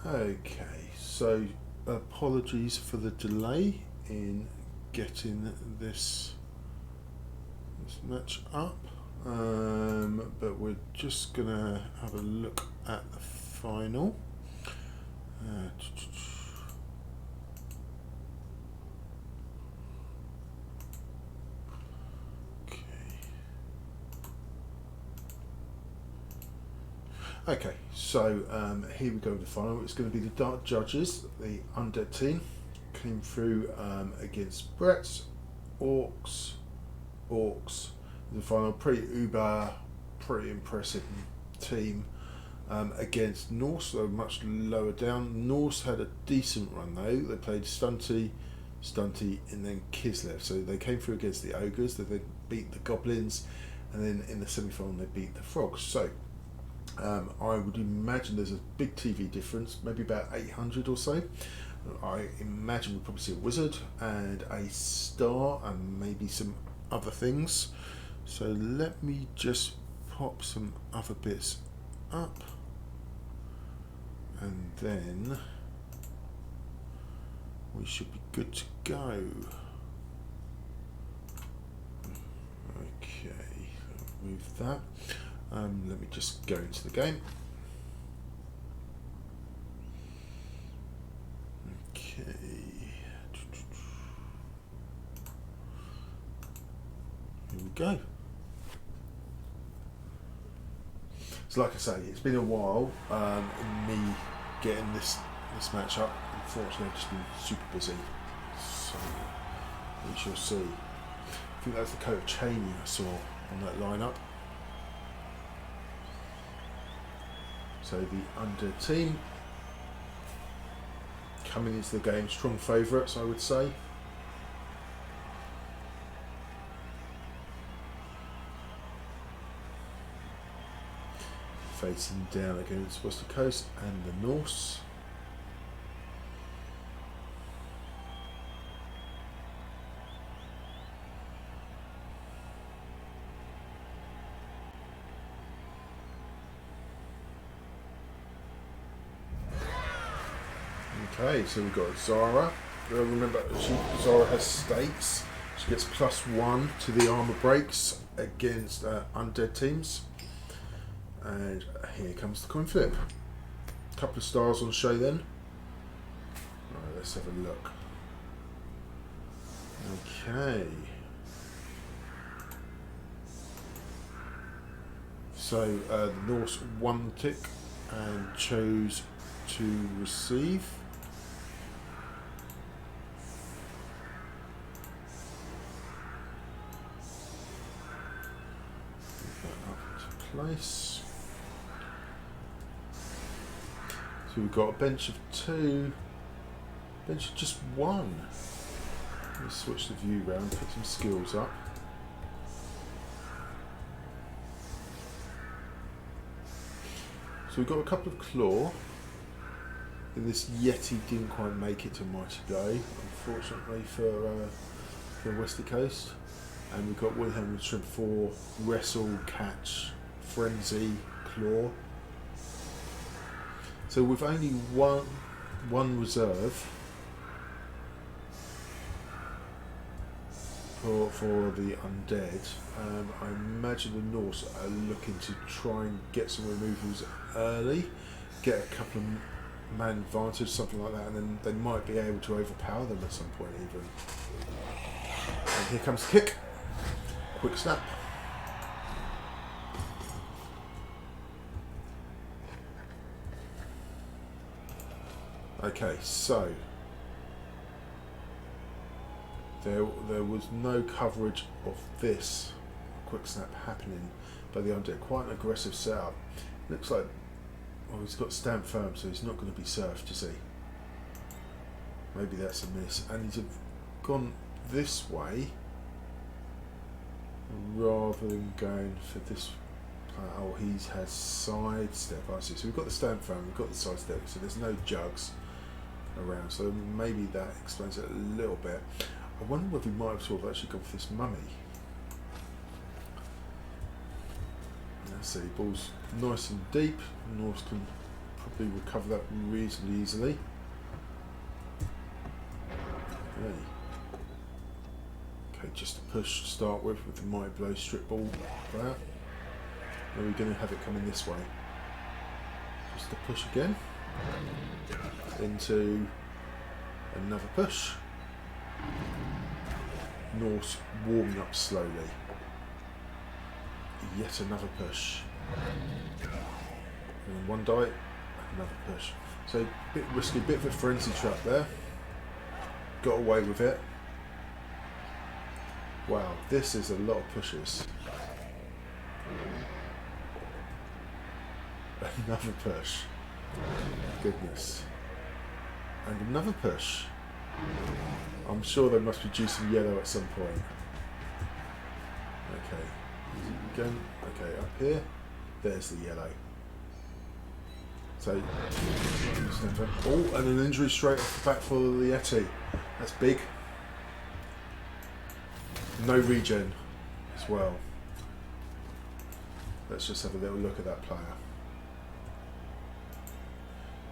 Okay, so apologies for the delay in getting this match up, but we're just gonna have a look at the final. Okay, so here we go with the final. It's going to be the Dark Judges, the Undead team, came through against Brett's Orcs. The final, pretty impressive team against Norse, though much lower down. Norse had a decent run though. They played Stunty, and then Kislev. So they came through against the Ogres. They beat the Goblins, and then in the semi-final they beat the Frogs. So I would imagine there's a big TV difference, maybe about 800 or so. I imagine we'll probably see a wizard and a star and maybe some other things. So let me just pop some other bits up, and then we should be good to go. Okay, move that. Let me just go into the game. Okay. Here we go. So like I say, it's been a while in me getting this match up. Unfortunately, I've just been super busy. So we shall see. I think that's the coat of Cheney I saw on that lineup. So the Undead team coming into the game, strong favourites, I would say. Facing down against West Coast and the Norse. Okay, so we've got Zara. Remember, Zara has stakes. She gets +1 to the armor breaks against undead teams. And here comes the coin flip. A couple of stars on show then. Right, let's have a look. Okay. So the Norse won the tick and chose to receive. Place. So we've got a bench of 2, bench of just 1. Let me switch the view round, put some skills up. So we've got a couple of claw. And this Yeti didn't quite make it to Mighty Day, unfortunately for Westy Coast. And we've got Wilhelm and Shrimp for Wrestle, Catch, Frenzy, Claw. So with only one reserve for the Undead, I imagine the Norse are looking to try and get some removals early, get a couple of man advantage, something like that, and then they might be able to overpower them at some point even. And here comes the kick. Quick snap. Okay, so there was no coverage of this quick snap happening by the Undead. Quite an aggressive setup. Looks like, well, he's got stand firm, so he's not going to be surfed, is he? Maybe that's a miss. And he's gone this way rather than going for this. Oh, he has sidestep. I see. So we've got the stand firm, we've got the sidestep, so there's no jugs around. So maybe that explains it a little bit. I wonder whether we might have sort of actually gone for this mummy. Let's see, ball's nice and deep. Norse can probably recover that reasonably easily. Okay. Okay, just a push to start with the Mighty Blow strip ball player. Are we going to have it coming this way? Just a push again. Into another push. Norse warming up slowly. Yet another push. And one die, another push. So a bit risky, bit of a frenzy trap there. Got away with it. Wow, this is a lot of pushes. Another push. Goodness. And another push. I'm sure they must produce some yellow at some point. Okay. Again. Okay, up here. There's the yellow. So, oh, and an injury straight off the back for the Yeti. That's big. No regen as well. Let's just have a little look at that player.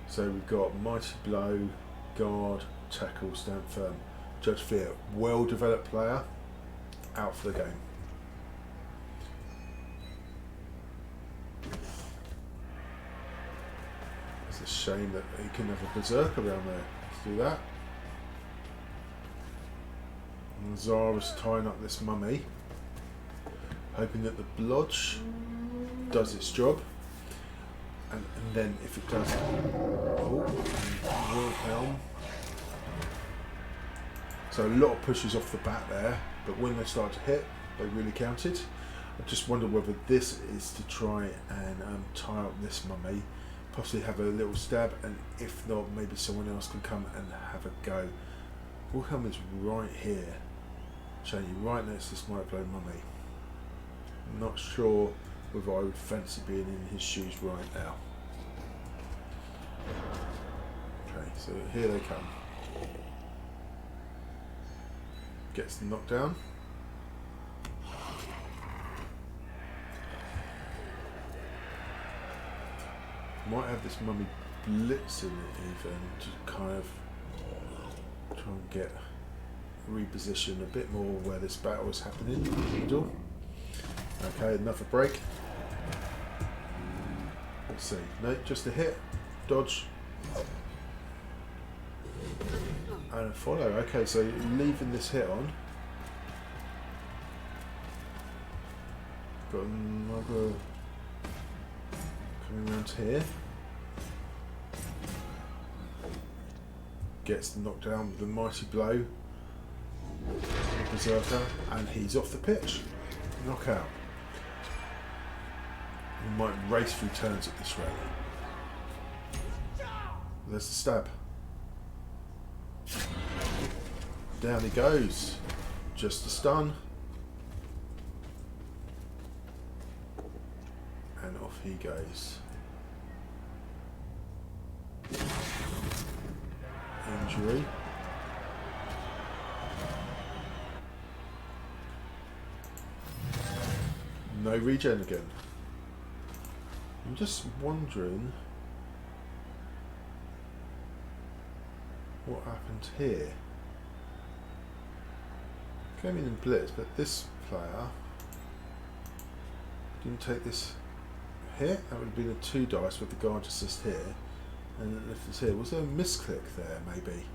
So we've got Mighty Blow, Guard, Tackle, Stand Firm, Judge Fear. Well developed player, out for the game. It's a shame that he can have a berserker around there. Let's do that. And Zara's tying up this mummy, hoping that the blodge does its job. And then if it does, oh, Wilhelm. So a lot of pushes off the bat there, but when they start to hit, they really counted. I just wonder whether this is to try and tie up this mummy, possibly have a little stab, and if not, maybe someone else can come and have a go. Wilhelm is right here, showing you right next to this Mighty Blow mummy. I'm not sure whether I would fancy being in his shoes right now. Okay, so here they come. Gets the knockdown. Might have this mummy blitzing it even to kind of try and get reposition a bit more where this battle is happening in the middle. Okay, another break. Let's see. No, just a hit. Dodge. And a follow. Okay, so leaving this hit on. Got another coming around here. Gets the knockdown with the Mighty Blow. Berserker. And he's off the pitch. Knockout. We might race through turns at this rate. There's the stab. Down he goes. Just a stun. And off he goes. Injury. No regen again. I'm just wondering what happened here. Came in blitz, but this player didn't take this hit. That would have been a 2 dice with the guard assist here, and if it's here, was there a misclick there? Maybe.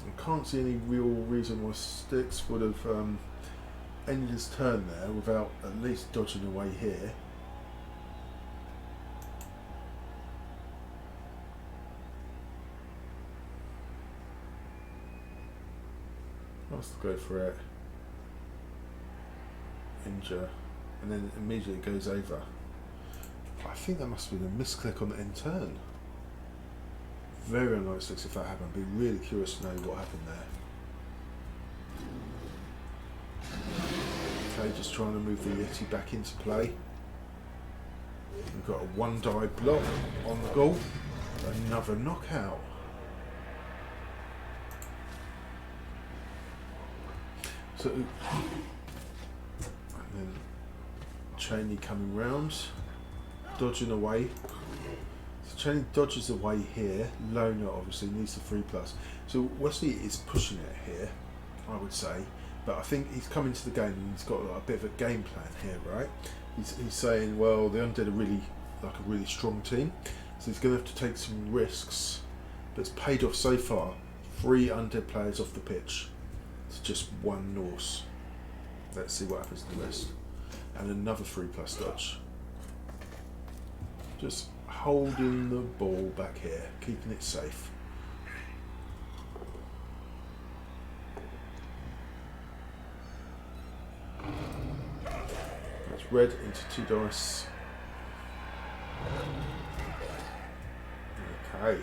I can't see any real reason why Styx would have ended his turn there without at least dodging away here. Let's go for it. Injure. And then immediately it goes over. I think that must have been a misclick on the end turn. Very unlikely if that happened. I'd be really curious to know what happened there. Okay, just trying to move the Yeti back into play. We've got a 1 die block on the goal. Another knockout. So, and then Cheney coming round. dodging away. So Cheney dodges away here. Loner obviously needs the 3+. So Wesley is pushing it here, I would say. But I think he's come into the game and he's got a bit of a game plan here, right? He's saying, well, the Undead are really like a really strong team, so he's going to have to take some risks. But it's paid off so far. 3 Undead players off the pitch. It's just 1 Norse. Let's see what happens to the rest. And another 3+ dodge. Just holding the ball back here, keeping it safe. That's red into 2 dice. Okay.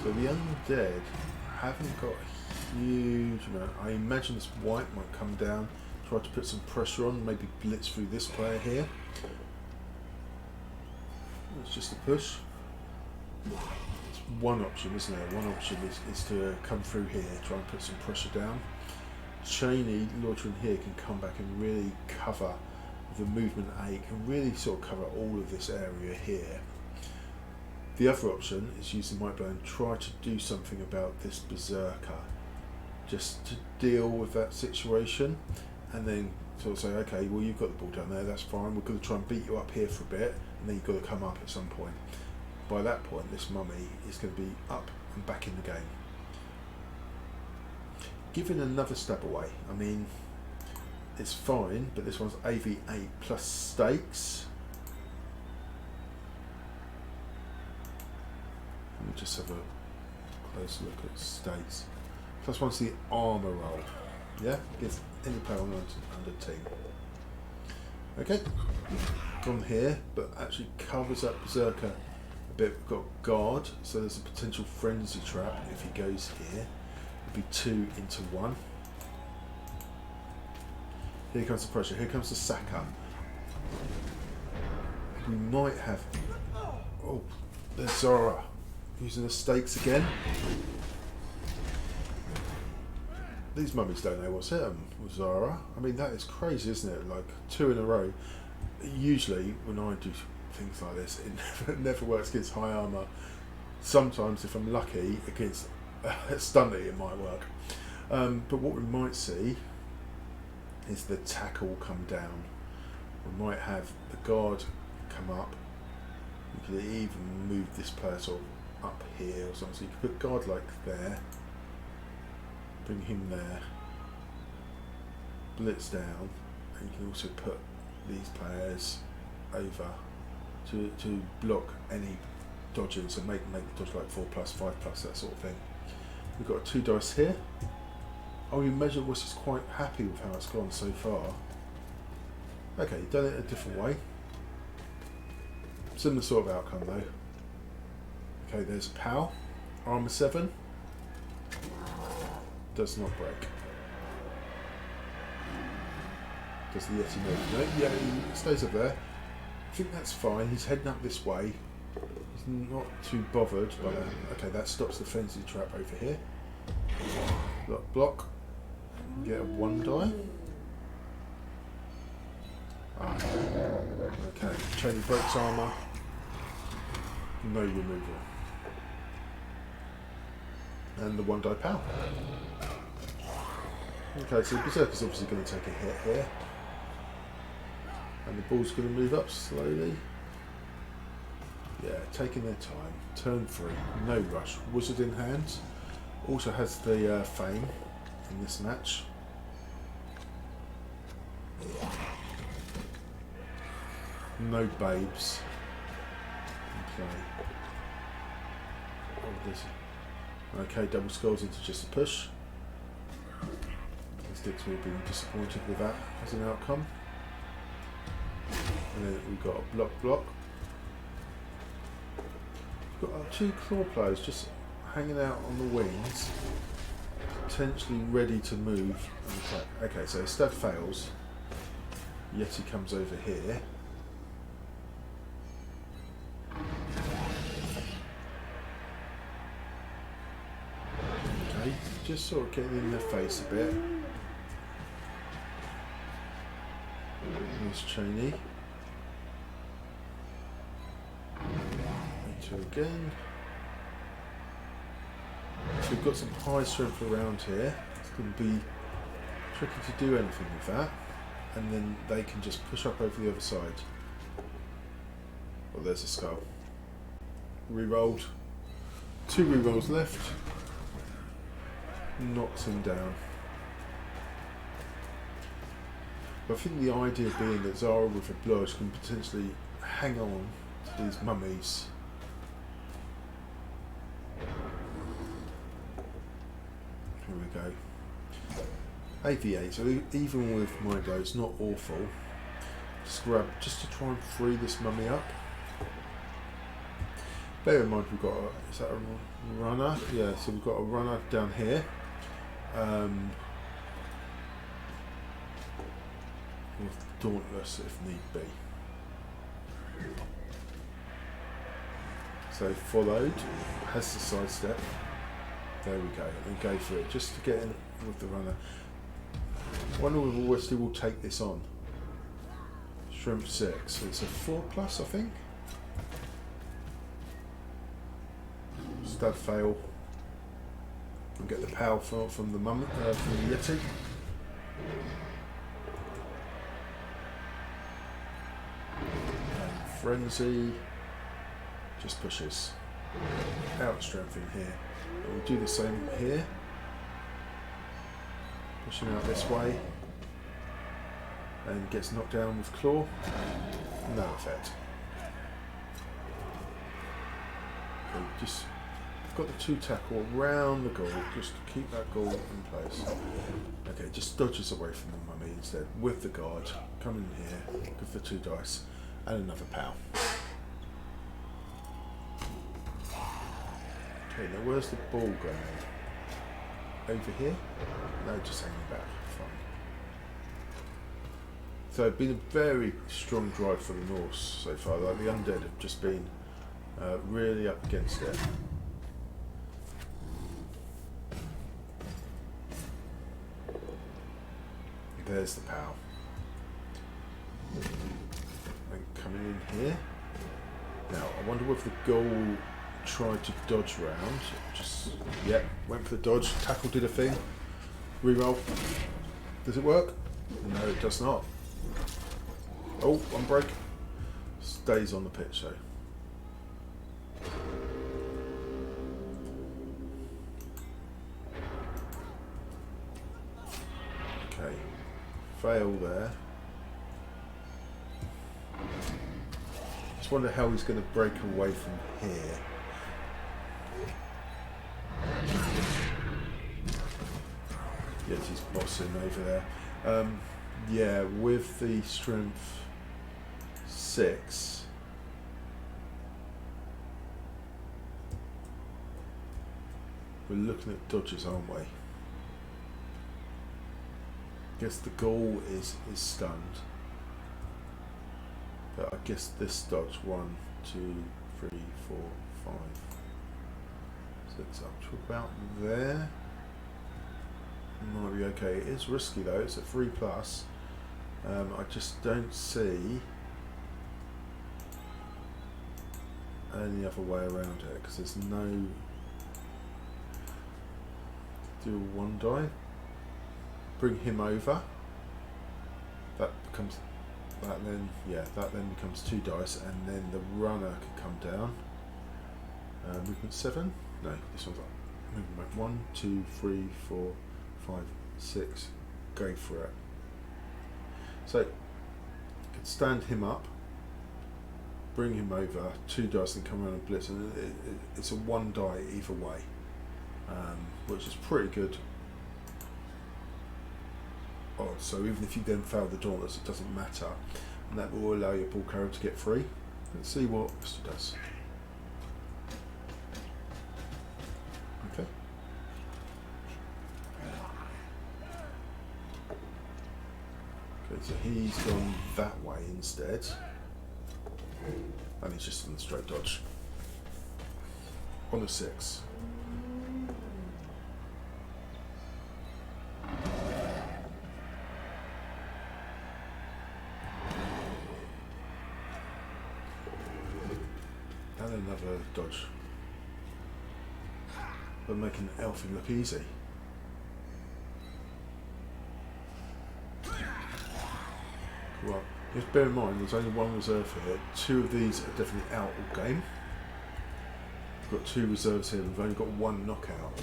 So the Undead haven't got a huge amount. I imagine this white might come down, try to put some pressure on, maybe blitz through this player here. It's just a push. It's one option, isn't it? One option is to come through here, try and put some pressure down. Cheney, launching here, can come back and really cover the movement 8, can really sort of cover all of this area here. The other option is use the might blow and try to do something about this berserker, just to deal with that situation, and then sort of say, okay, well, you've got the ball down there, that's fine, we're going to try and beat you up here for a bit, and then you've got to come up at some point. By that point, this mummy is going to be up and back in the game. Giving another stab away, I mean, it's fine, but this one's AV8 plus stakes. Let me just have a close look at stakes. +1's the armour roll. Yeah, gives any player on under team. Okay, from here, but actually covers up Berserker a bit. We've got guard, so there's a potential frenzy trap if he goes here. It'd be 2 into 1. Here comes the pressure. Here comes the Saka. We might have. Oh, there's Zara using the stakes again. These mummies don't know what's hit them with Zara. I mean, that is crazy, isn't it? Like 2 in a row. Usually, when I do things like this, it never works against high armour. Sometimes, if I'm lucky, against stunty, it might work. But what we might see is the tackle come down. We might have the guard come up. We could even move this player sort of up here or something. So you could put guard like there. Bring him there, blitz down, and you can also put these players over to block any dodges and make the dodge like 4+, 5+, that sort of thing. We've got 2 dice here. I would imagine Wes is quite happy with how it's gone so far. Okay, done it a different way. Similar sort of outcome though. Okay, there's POW, armor 7. Does not break. Does the Yeti move? No, yeah, he stays up there. I think that's fine. He's heading up this way. He's not too bothered by that. Okay, that stops the frenzy trap over here. Block. Get a 1 die. Okay, Cheney breaks armour. No removal. And the 1 die POW. Okay, so Berserker's obviously going to take a hit here. And the ball's going to move up slowly. Yeah, taking their time. Turn 3, no rush. Wizard in hand. Also has the fame in this match. No babes in play. Oh, this. Okay, double skulls into just a push. The Sticks will be disappointed with that as an outcome. And then we've got a block. We've got our 2 claw players just hanging out on the wings, potentially ready to move and attack. Okay, so Stud fails. Yeti comes over here. Okay, just sort of getting in their face a bit. There's Cheney. 2 again. So we've got some high strength around here. It's going to be tricky to do anything with that. And then they can just push up over the other side. Well, there's a skull. Rerolled. 2 rerolls left. Knocks him down. But I think the idea being that Zara with a bludge can potentially hang on to these mummies. Here we go. AV8, so even with my go, it's not awful. Just grab, just to try and free this mummy up. Bear in mind we've got a, is that a runner? Yeah, so we've got a runner down here. With Dauntless if need be. So followed, has the sidestep. There we go, and go for it, just to get in with the runner. One of us will take this on. Shrimp 6, it's a 4+, I think. Stab fail. And get the power from the mummy, from the Yeti. And Frenzy just pushes. Out strength in here. And we'll do the same here. Pushing out this way. And gets knocked down with Claw. No effect. Okay, just got the 2 tackle around the goal, just to keep that goal in place. Okay, just dodges away from the mummy instead, with the guard. Come in here, give the 2 dice, and another pow. Okay, now where's the ball going? Over here? No, just hanging back. Fine. So it's been a very strong drive for the Norse so far. Like the Undead have just been really up against it. There's the pow. And coming in here. Now, I wonder if the goal tried to dodge round. Just, yeah, went for the dodge. Tackle did a thing. Reroll. Does it work? No, it does not. Oh, one break. Stays on the pitch, though. Okay. Fail there. Just wonder how he's going to break away from here. Yes, he's bossing over there. Yeah, with the strength 6. We're looking at dodges, aren't we? Guess the goal is stunned. But I guess this dodge 1, 2, 3, 4, 5. So it's up to about there. Might be okay. It is risky though, it's a 3+. I just don't see any other way around it because there's no. Do 1 die. Bring him over. That becomes that then. Yeah, that then becomes 2 dice, and then the runner can come down. Movement 7. No, this one's up. Movement 1, 2, 3, 4, 5, 6. Go for it. So, you could stand him up, bring him over, 2 dice, and come around and blitz, and it's a 1 die either way, which is pretty good odds. So even if you then fail the Dauntless, it doesn't matter, and that will allow your ball carrier to get free. Let's see what Mr. does. Okay. Okay, so he's gone that way instead. And he's just on the straight dodge. On a 6. And another dodge. But making Elfie look easy. Right, just bear in mind there's only one reserve here. 2 of these are definitely out all game. We've got 2 reserves here, we've only got 1 knockout.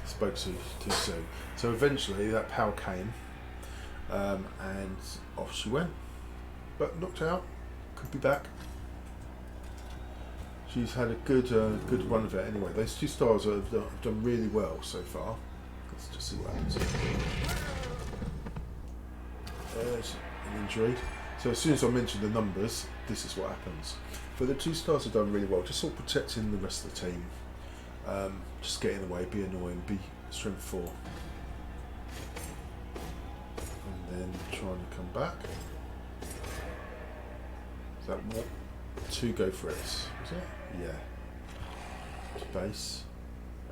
Spoke too soon. So eventually that power came and off she went. But knocked out, could be back. She's had a good run of it anyway. Those 2 stars have done really well so far. Let's just see what happens. There's an injury. So as soon as I mention the numbers, this is what happens. But the 2 stars have done really well, just sort of protecting the rest of the team. Just get in the way, be annoying, be strength 4. And then trying to come back. Is that what? 2 go for it, was it? Yeah. To base.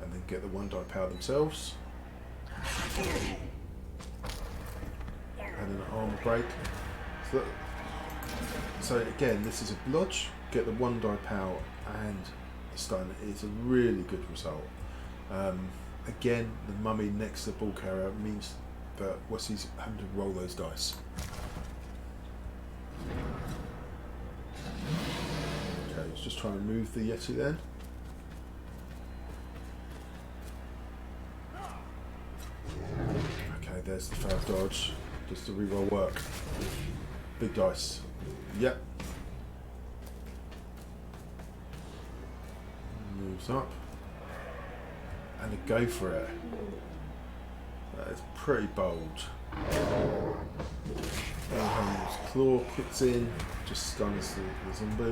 And then get the 1 die power themselves. And an armor break. So again, this is a blodge, get the 1 die power and the stun is a really good result. Again, the mummy next to the ball carrier means that Wessie's having to roll those dice. Okay, he's just trying to move the Yeti then. Okay, there's the failed dodge. Does the reroll work? Big dice. Yep. Moves up. And a go for it. That is pretty bold. His claw kicks in, just stuns the zombie.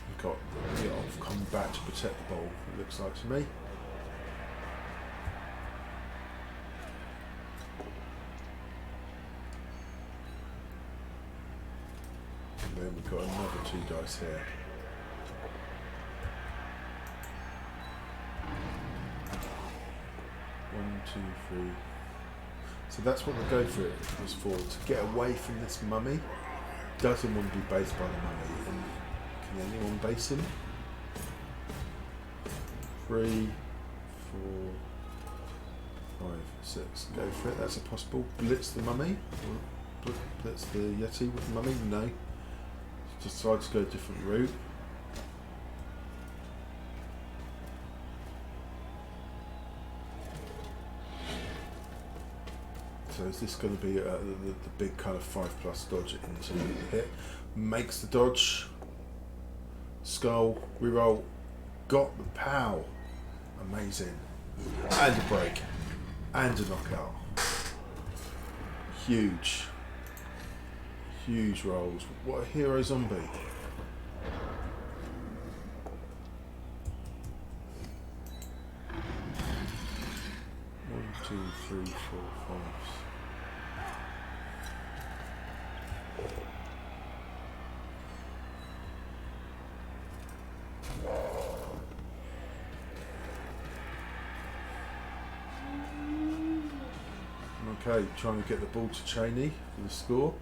You've got a bit of combat to protect the ball, it looks like to me. And then we've got another 2 dice here. One, 2, 3. So that's what the go for it was for, to get away from this mummy. Doesn't want to be based by the mummy. And can anyone base him? 3, 4, 5, 6. Go for it. That's a possible. Blitz the mummy. Blitz the Yeti with the mummy. No. Decide to go a different route. So is this going to be the big kind of 5+ dodge into the hit? Makes the dodge. Skull, reroll. Got the pow. Amazing. And a break. And a knockout. Huge. Huge rolls. What a hero zombie. One, 2, 3, 4, 5. Okay, trying to get the ball to Cheney for the score.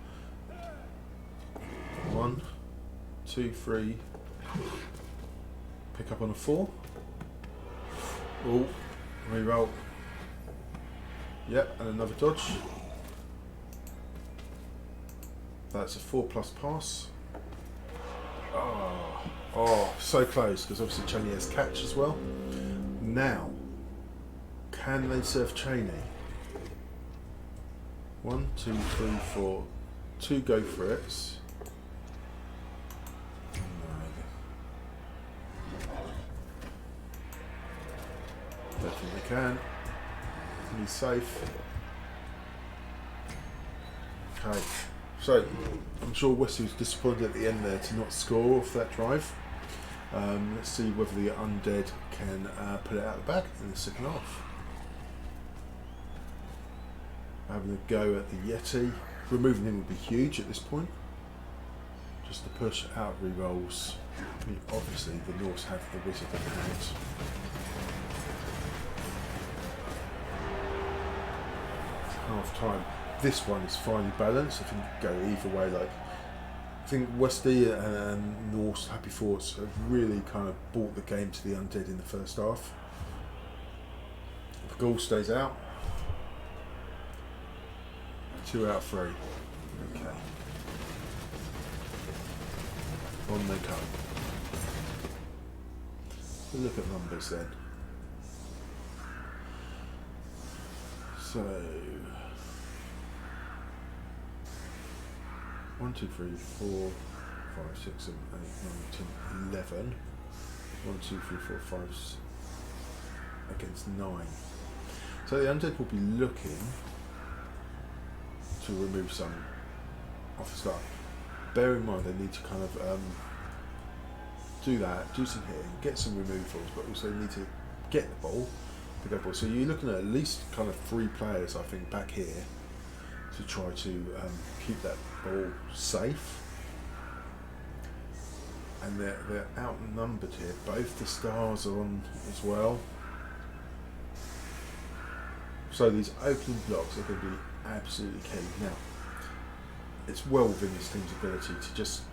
1, 2, 3. Pick up on a 4. Oh, reroll. Yep, and another dodge. That's a 4+ pass. Oh, so close, because obviously Cheney has catch as well. Now, can they serve Cheney? 1, 2, 3, 4. 2 go for it. Definitely can. He's safe. Okay. So, I'm sure Wesley was disappointed at the end there to not score off that drive. Let's see whether the Undead can put it out the bag in the second half. Having a go at the Yeti. Removing him would be huge at this point. Just to push out rerolls. I mean, obviously the Norse have the wizard in hand. Half time. This one is finely balanced. I think it can go either way. Like I think Westy and Norse Happy Thoughts have really kind of brought the game to the Undead in the first half. If Gaul stays out, 2 out of 3. Okay. On they come. We'll look at numbers then. So 1, 2, 3, 4, 5, 6, 7, 8, 9, 10, 11. 1, 2, 3, 4, 5 against 9. So the Undead will be looking to remove some off the start. Bear in mind they need to kind of do that, do some hitting, get some removals, but also need to get the ball to go ball. So you're looking at least kind of 3 players, I think, back here to try to keep that ball safe. And they're outnumbered here. Both the stars are on as well. So these opening blocks are going to be absolutely key. Now, it's well within this team's ability to just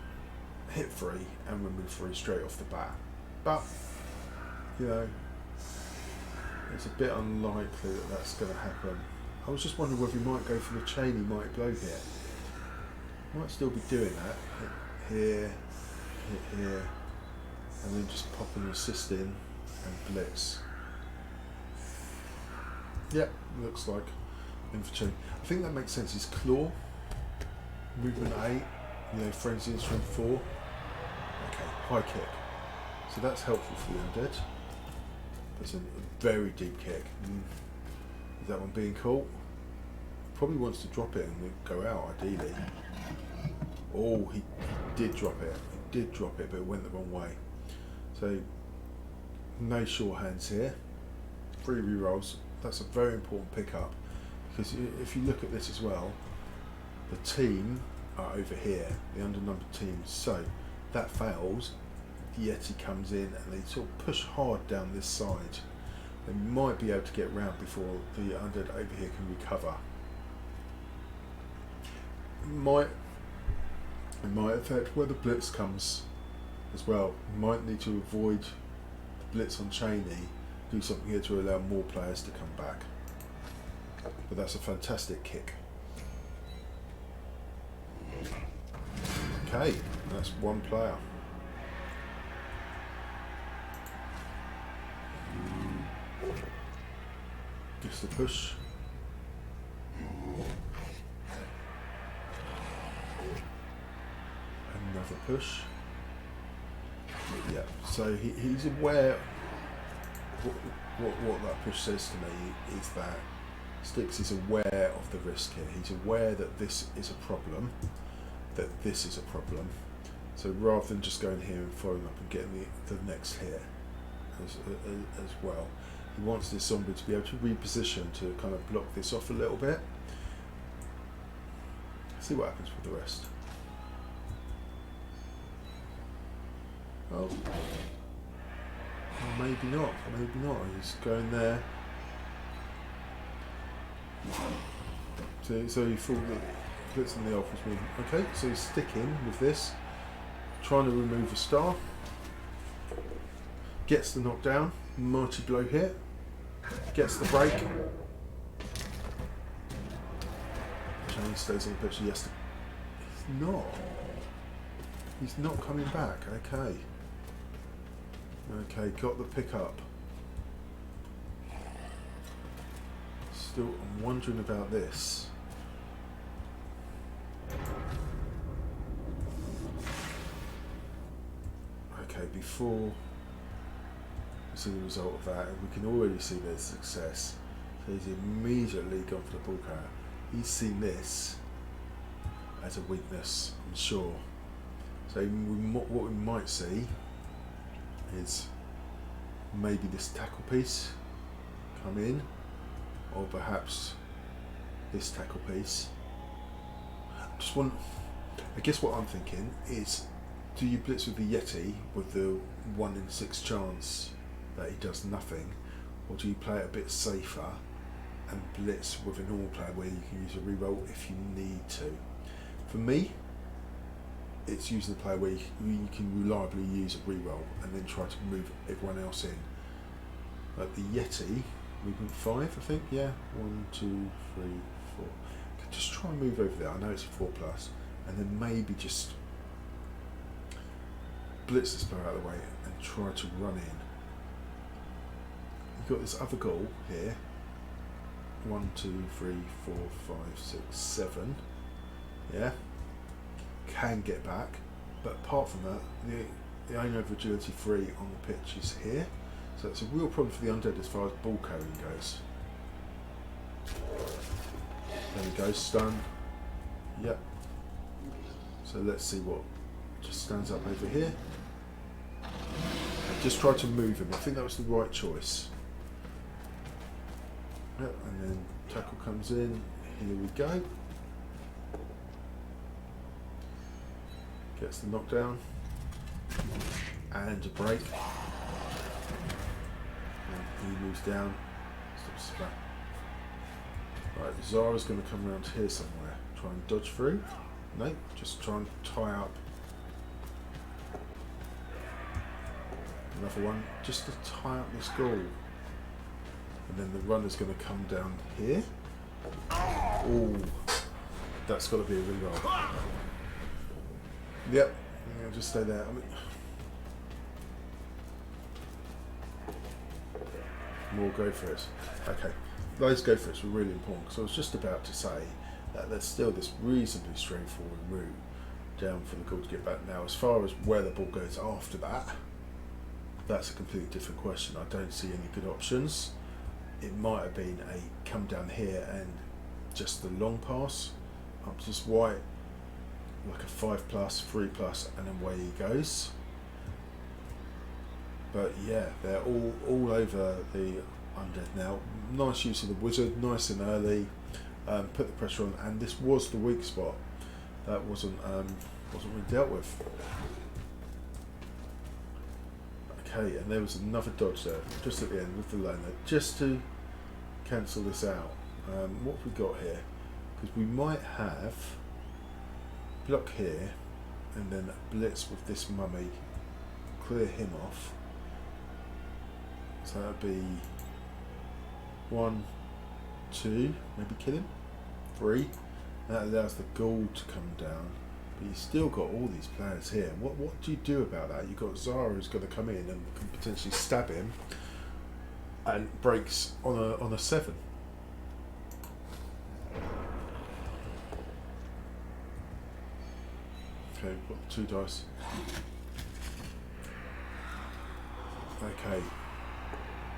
hit 3 and remove 3 straight off the bat. But, you know, it's a bit unlikely that that's going to happen. I was just wondering whether he might go for the chain he might blow here. Might still be doing that. Hit here, hit here, and then just pop an assist in and blitz. Yep, looks like in for chain. I think that makes sense. His claw, movement 8, you know, frenzy instrument 4. Okay, high kick. So that's helpful for the Undead. That's a very deep kick. Is that one being caught? Probably wants to drop it and go out, ideally. Oh, he did drop it. He did drop it, but it went the wrong way. So, no shorthands here. 3 rerolls. That's a very important pickup, because if you look at this as well, the team are over here, the undernumbered teams. So, that fails. Yeti comes in and they sort of push hard down this side. They might be able to get round before the Undead over here can recover. It might affect where the blitz comes as well. You might need to avoid the blitz on Cheney, do something here to allow more players to come back. But that's a fantastic kick. Okay, that's 1 player. Just a push. Another push. Yeah, so he's aware. What that push says to me is that Styx is aware of the risk here. He's aware that this is a problem, So rather than just going here and following up and getting the next hit as well, he wants this zombie to be able to reposition to kind of block this off a little bit. See what happens with the rest. Oh, maybe not. He's going there. So he thought that blitz in the off was moving. Okay, so he's sticking with this, trying to remove a star. Gets the knockdown, mighty blow hit. Gets the break. Chain stays on the pitch. Yes, he's not coming back. Okay, got the pick up. Still, I'm wondering about this. Okay, before we see the result of that, we can already see there's success. So he's immediately gone for the ball carrier. He's seen this as a weakness, I'm sure. So what we might see is maybe this tackle piece come in, or perhaps this tackle piece. I guess what I'm thinking is, do you blitz with the Yeti with the 1 in 6 chance that he does nothing, or do you play it a bit safer and blitz with a normal player where you can use a reroll if you need to? For me, it's using the player where you can reliably use a reroll and then try to move everyone else in. Like the Yeti, movement 5, I think, yeah. 1, 2, 3, 4. Just try and move over there. I know it's a 4+, and then maybe just blitz this player out of the way and try to run in. You've got this other goal here. 1, 2, 3, 4, 5, 6, 7. Yeah. Can get back, but apart from that, the only over agility 3 on the pitch is here. So it's a real problem for the Undead as far as ball carrying goes. There we go, stun. Yep. So let's see what just stands up over here. And just try to move him. I think that was the right choice. Yep, and then tackle comes in. Here we go. Gets the knockdown. And a break. And he moves down. Stops his back. Right, Zara's going to come around here somewhere. Try and dodge through. No, just try and tie up. Another one, just to tie up this goal. And then the runner's going to come down here. Oh, that's got to be a reroll. Yep, I'll just stay there. I mean, more go for it. Okay, those go for it were really important because I was just about to say that there's still this reasonably straightforward route down for the goal to get back. Now, as far as where the ball goes after that, that's a completely different question. I don't see any good options. It might have been a come down here and just the long pass up to this white, like a 5+, 3+, and then away he goes. But yeah, they're all over the Undead now. Nice use of the wizard, nice and early. Put the pressure on, and this was the weak spot that wasn't really dealt with. Okay, and there was another dodge there, just at the end with the loner, just to cancel this out. What have we got here? Because we might have block here, and then blitz with this mummy, clear him off. So that'd be 1, 2, maybe kill him. 3. That allows the ghoul to come down. But you've still got all these players here. What do you do about that? You've got Zara who's going to come in and can potentially stab him, and breaks on a 7. Okay, got 2 dice. Okay,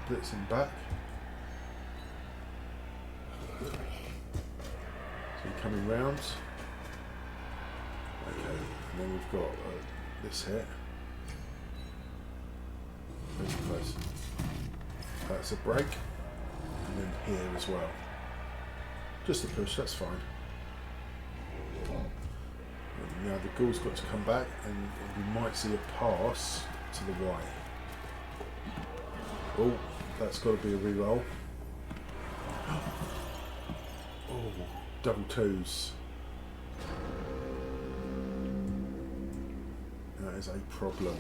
blitz him back. So you're coming round. Okay, and then we've got this here. Very close. That's a break. And then here as well. Just a push, that's fine. And now the ghoul's got to come back, and we might see a pass to the right. Oh, that's got to be a reroll. Oh, double 2s. That is a problem.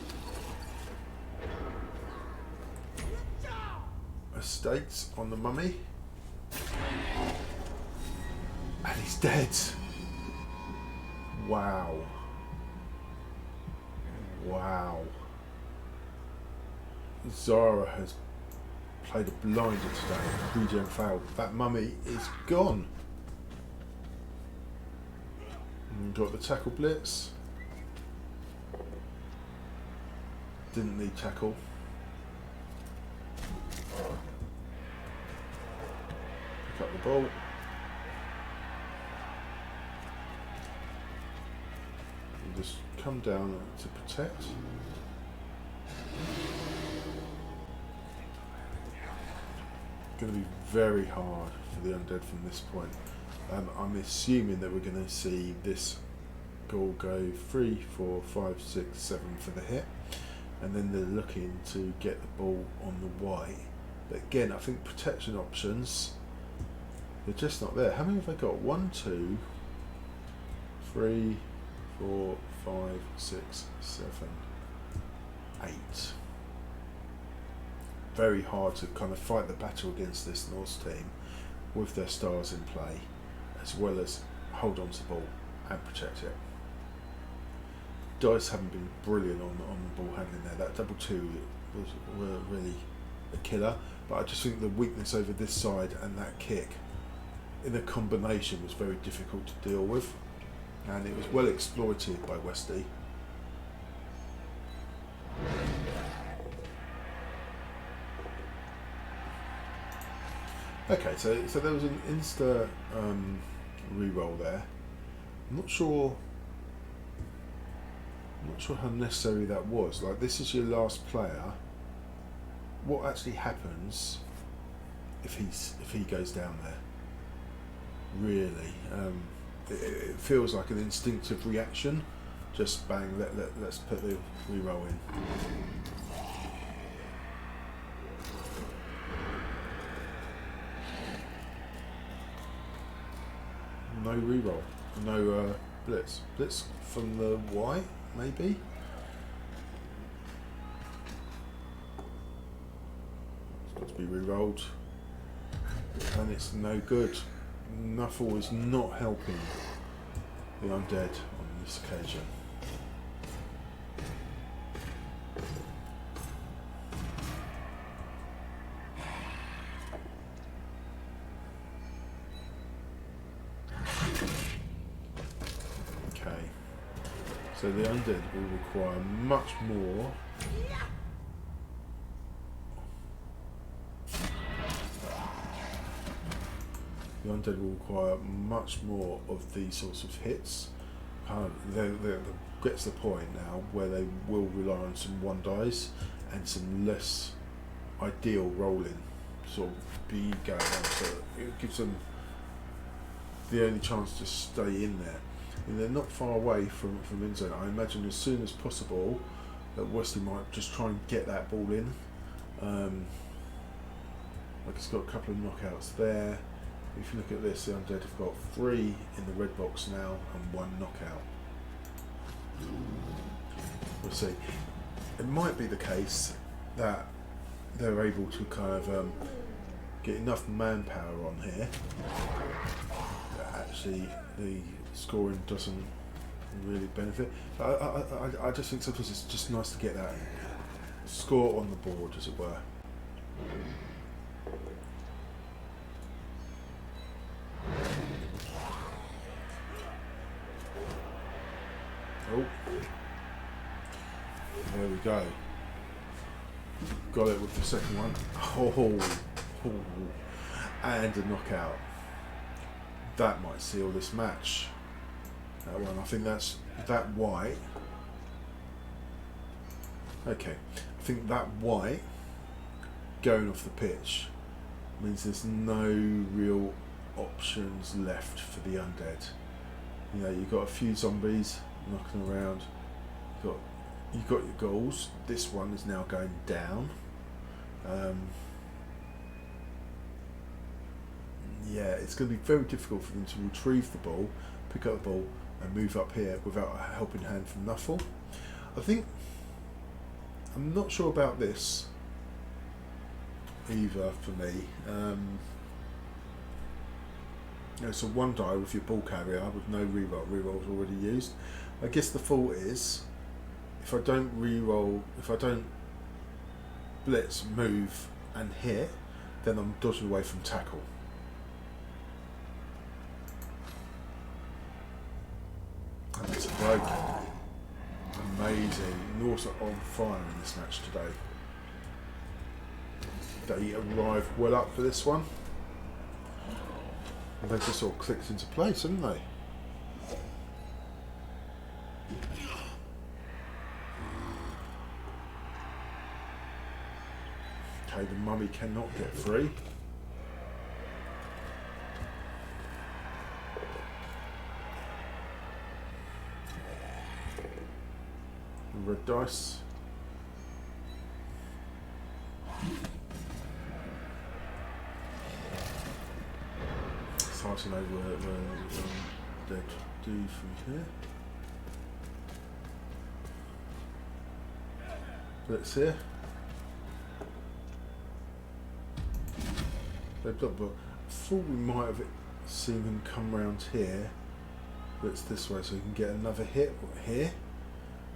Estates on the mummy. And he's dead. Wow. Wow. Zara has played a blinder today. Regen failed. That mummy is gone. And got the tackle blitz. Didn't need tackle. Pick up the ball. And just come down to protect. Going to be very hard for the Undead from this point. I'm assuming that we're going to see this goal go 3, 4, 5, 6, 7 for the hit, and then they're looking to get the ball on the white. But again, I think protection options, they're just not there. How many have I got? 1, 2, 3, 4, 5, 6, 7, 8. Very hard to kind of fight the battle against this Norse team with their stars in play, as well as hold on to the ball and protect it. Dice haven't been brilliant on the ball handling there. That double 2 were really a killer, but I just think the weakness over this side and that kick in a combination was very difficult to deal with, and it was well exploited by Westy. Okay, so there was an insta reroll there. I'm not sure how necessary that was. Like, this is your last player. What actually happens if he goes down there? Really, it feels like an instinctive reaction. Just bang. Let's put the reroll in. No reroll. No blitz. Blitz from the Y, maybe. It's got to be re-rolled, and it's no good. Nuffle is not helping the Undead on this occasion. Okay, so the Undead will require much more. The Undead will require much more of these sorts of hits. They gets to the point now where they will rely on some 1 dice and some less ideal rolling sort of be going on. So it gives them the only chance to stay in there. And they're not far away from in zone. I imagine as soon as possible that Wesley might just try and get that ball in. Like, it's got a couple of knockouts there. If you look at this, the Undead have got 3 in the red box now and 1 knockout. We'll see. It might be the case that they're able to kind of get enough manpower on here that actually the scoring doesn't really benefit. I just think sometimes it's just nice to get that score on the board, as it were. Oh, there we go. Got it with the second one. Oh, and a knockout. That might seal this match. That one, I think that's that white. Okay, I think that white going off the pitch means there's no real options left for the Undead. You know, you've got a few zombies knocking around. You've got your goals. This one is now going down. Yeah, it's going to be very difficult for them to retrieve the ball, pick up the ball, and move up here without a helping hand from Nuffle. I'm not sure about this either for me. So 1 die with your ball carrier with no reroll. Reroll's already used. I guess the thought is, if I don't reroll, if I don't blitz, move, and hit, then I'm dodging away from tackle. And it's broken. Amazing. Norse are on fire in this match today. They arrived well up for this one. And they've just all clicked into place, haven't they? Okay, the mummy cannot get free. Red dice. It's hard to know where Undead do from here. blitz here. They've got, but I thought we might have seen them come round here. Blitz this way so we can get another hit here,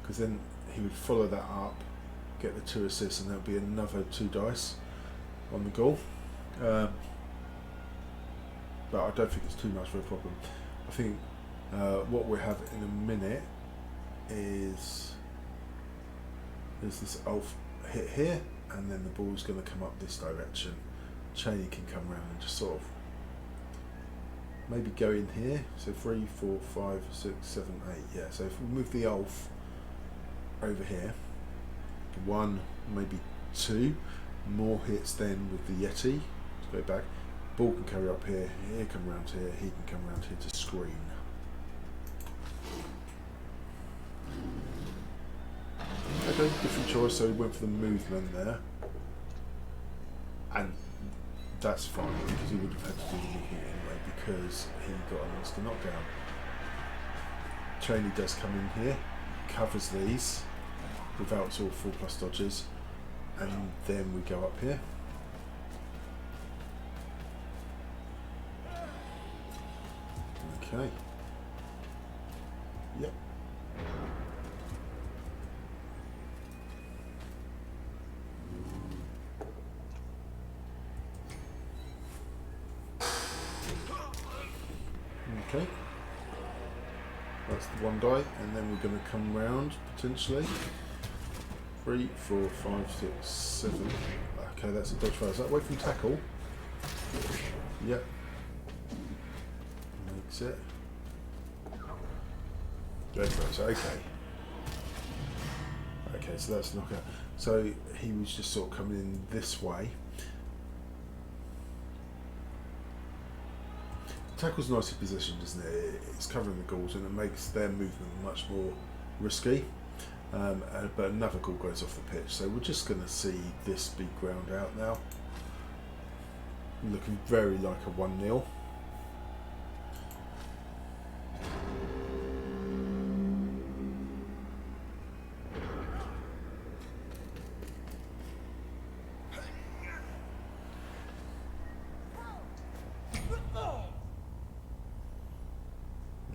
because then he would follow that up, get the 2 assists, and there'll be another 2 dice on the goal. But I don't think it's too much of a problem. I think what we have in a minute is this Ulf hit here, and then the ball's going to come up this direction. Cheney can come around and just sort of maybe go in here. So 3, 4, 5, 6, 7, 8. Yeah, so if we move the Ulf over here, 1, maybe 2 more hits then with the Yeti. Let's go back. Ball can carry up here, he can come round here, he can come round here to screen. Okay, different choice, so he went for the movement there. And that's fine, because he would have had to do the movement anyway, because he got an instant knockdown. Cheney does come in here, covers these without sort of 4+ dodges, and then we go up here. Okay. Yep. Okay. That's the 1 die, and then we're going to come round potentially. 3, 4, 5, 6, 7. Okay, that's a dodge fire. Is that away from tackle? Yep. Makes it. Go for it. Okay. Okay, so that's knockout. So he was just sort of coming in this way. Tackle's nicely positioned, isn't it? It's covering the goals and it makes their movement much more risky. But another goal goes off the pitch, so we're just going to see this be ground out now. Looking very like a 1-0.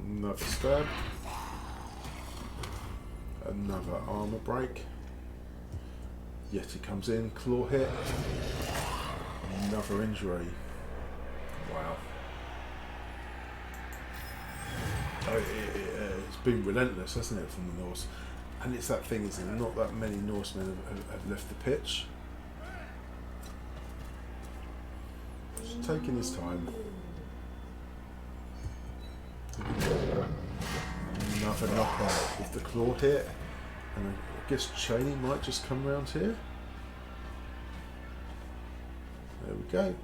Another stab. Another armour break. Yeti comes in, claw hit. Another injury. Wow. It's been relentless, hasn't it, from the Norse? And it's that thing, isn't it? Not that many Norsemen have left the pitch. Just taking his time. Another knockout with the claw hit, and I guess Cheney might just come around here. There we go.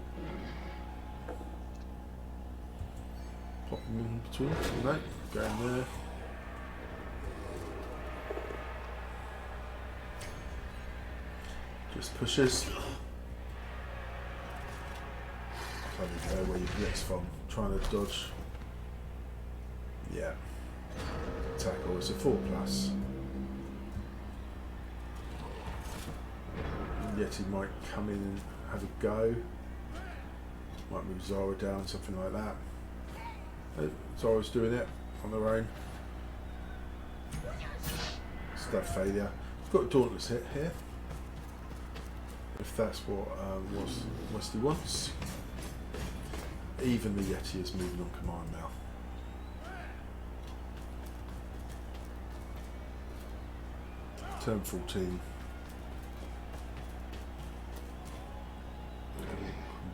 Pop him in between. No, go in there. Just pushes. Kind of know where your blitz from. Trying to dodge. Yeah. Tackle is a 4+. Yeti might come in and have a go. Might move Zara down, something like that. Zara's doing it on their own. Stab failure. We've got a Dauntless hit here. If that's what Westy wants. Even the Yeti is moving on command now. Turn 14.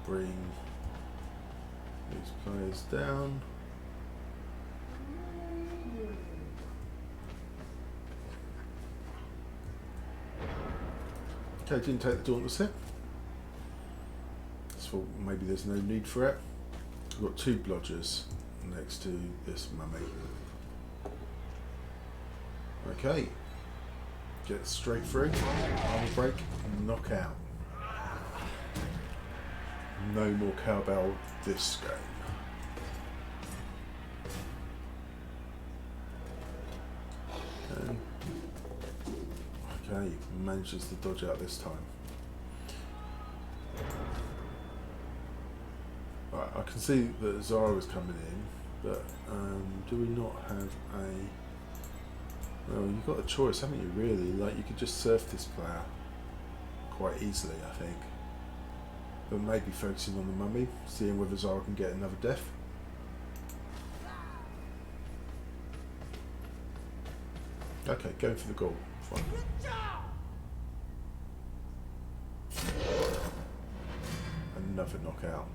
Bring these players down. Okay, didn't take the Dauntless hit. So maybe there's no need for it. We've got 2 blodgers next to this mummy. Okay. Get straight through, armor break, knock out. No more cowbell this game. Okay, Okay, manages to dodge out this time. Right, I can see that Zara is coming in, but do we not have a... Well, you've got a choice, haven't you, really? Like, you could just surf this player quite easily, I think. But maybe focusing on the mummy, seeing whether Zara can get another death. Okay, going for the goal. Fine. Another knockout.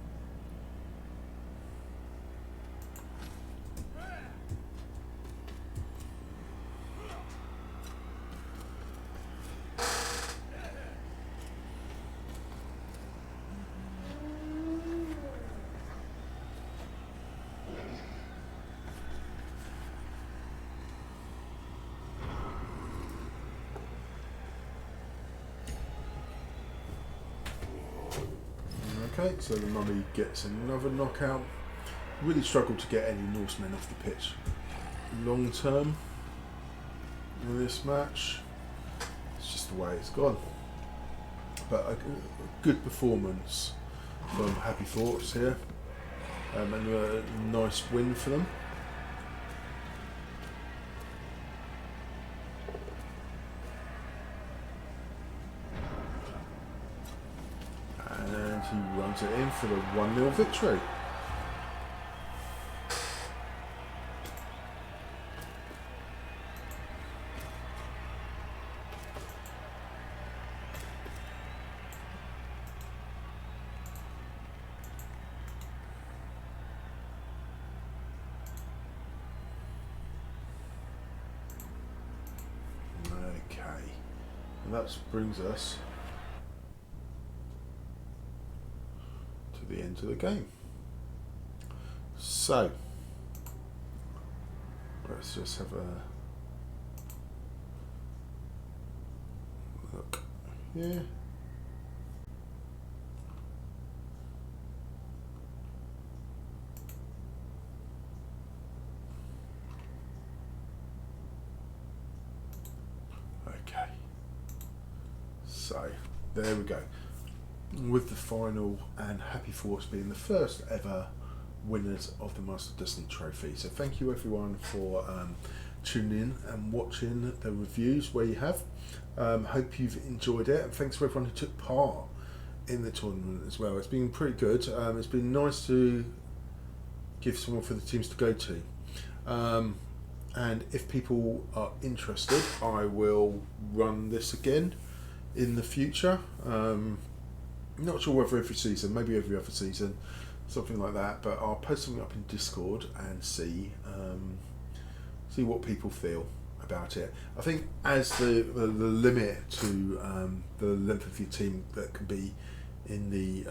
Okay, so the mummy gets another knockout. Really struggled to get any Norsemen off the pitch long term in this match. It's just the way it's gone. But a good performance from Happy Thoughts here, and a nice win for them. And he runs it in for the 1-0 victory. Okay, and that brings us to the end of the game. So let's just have a look here. Okay, so there we go, with the final and Happy Force being the first ever winners of the Master Destiny Trophy. So thank you everyone for tuning in and watching the reviews where you have. Hope you've enjoyed it, and thanks for everyone who took part in the tournament as well. It's been pretty good. It's been nice to give someone for the teams to go to. And if people are interested, I will run this again in the future. Not sure whether every season, maybe every other season, something like that. But I'll post something up in Discord and see what people feel about it. I think as the limit to the length of your team that can be in the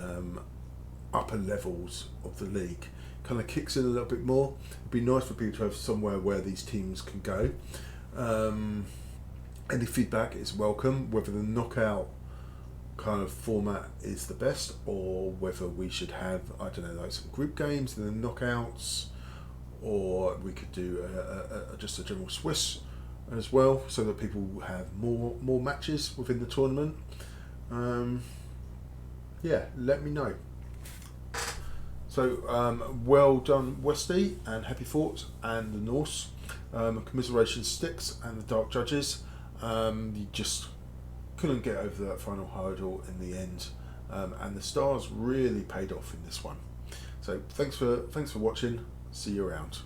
upper levels of the league kind of kicks in a little bit more. It'd be nice for people to have somewhere where these teams can go. Any feedback is welcome, whether the knockout kind of format is the best, or whether we should have, I don't know, like some group games and then knockouts, or we could do just a general Swiss as well, so that people have more matches within the tournament. Yeah, let me know. So well done Westy and Happy Thoughts and the Norse. Commiseration Sticks and the Dark Judges. You just couldn't get over that final hurdle in the end, and the stars really paid off in this one. So thanks for watching. See you around.